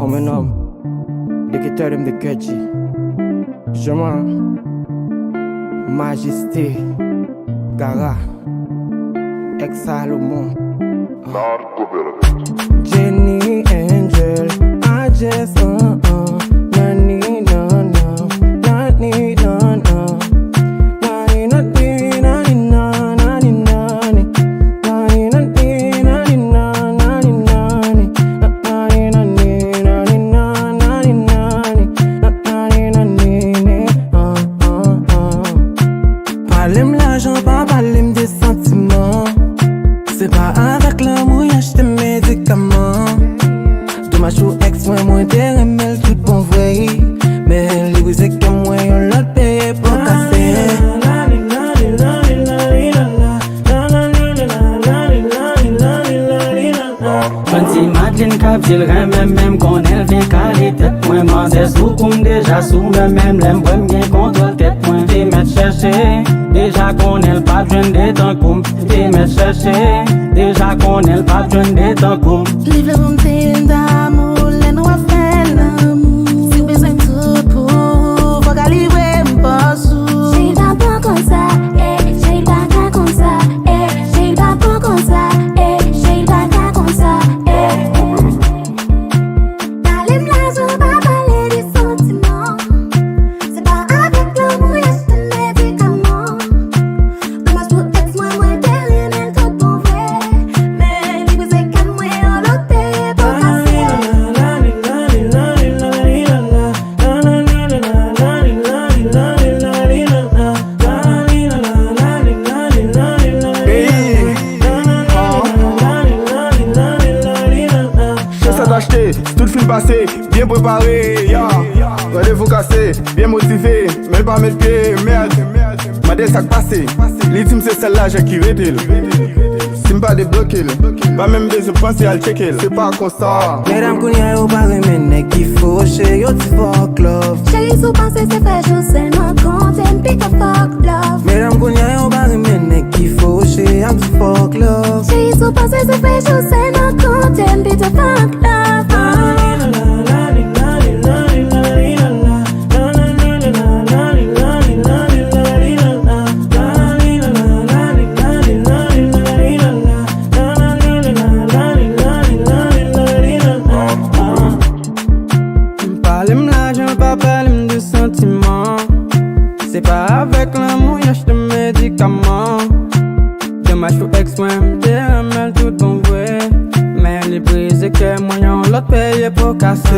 Comme un homme, dictateur de Kedji. Chemin, Majesté, Gara, Ex-Salomon. Jenny Angel, I just nani no no, nani no no, nani nani nani no, nani nani, nani nani nani no, nani nani, nani nani nani no, nani nani, nani nani. Parlez-moi l'argent, pas parlez-moi des sentiments. C'est pas avec l'amour y'a des médicaments. Dommage ou ex moi t'es remel tout bon vrai. Mais les vous c'est comme moi on l'a payé pour casser. Quand t'imagines qu'à ville même qu'on elle vient caler tête point. Moi c'est sous comme déjà sous même l'aime bien contrôle tête point. T'es mettre chercher. Déjà qu'on elle pas jeune des temps comme t'es me chercher. Déjà qu'on elle pas jeune des temps comme. Livre le bon thème d'amour, les nous a fait l'amour. Si besoin tout pour, faut qu'à livrer m'pas sous. J'ai pas pas comme ça, j'ai pas comme ça, j'ai pas pas comme ça, j'ai pas comme ça, Parlez m'la, pas parler des sentiments. C'est pas avec l'amour y'a des médicaments. Dommage pour ex moi t'es remel tout bon vrai. Mais les vous c'est comme moi on l'a payé pour casser. Je sais d'acheter, tout le film passé, bien préparé, ya. Rendez-vous cassé, bien motivé, mais pas mes pieds, merde. M'a des sacs passés, l'ultime c'est celle-là, j'ai qui rédile. Si m'pas débloqué, pas même besoin de penser à le checker, c'est pas comme ça. Mesdames kounya yo pare men nek ki fauché, yo ti fuck love. Chérie, sous pensée, c'est fait jour seulement quand t'aimes, puis t'as fuck love. Mesdames kounya yo pare men nek ki fauché, I'm ti fuck love. Chérie, sous pensée, c'est fait jour seulement quand t'aimes, puis t'as fuck love. Parlez-moi l'argent, pas parlez-moi de sentiments. C'est pas avec l'amour y'a des médicaments. Dommage pour ex moi t'es remel tout bon vrai. Mais les brises que moi y'en l'autre payé pour casser.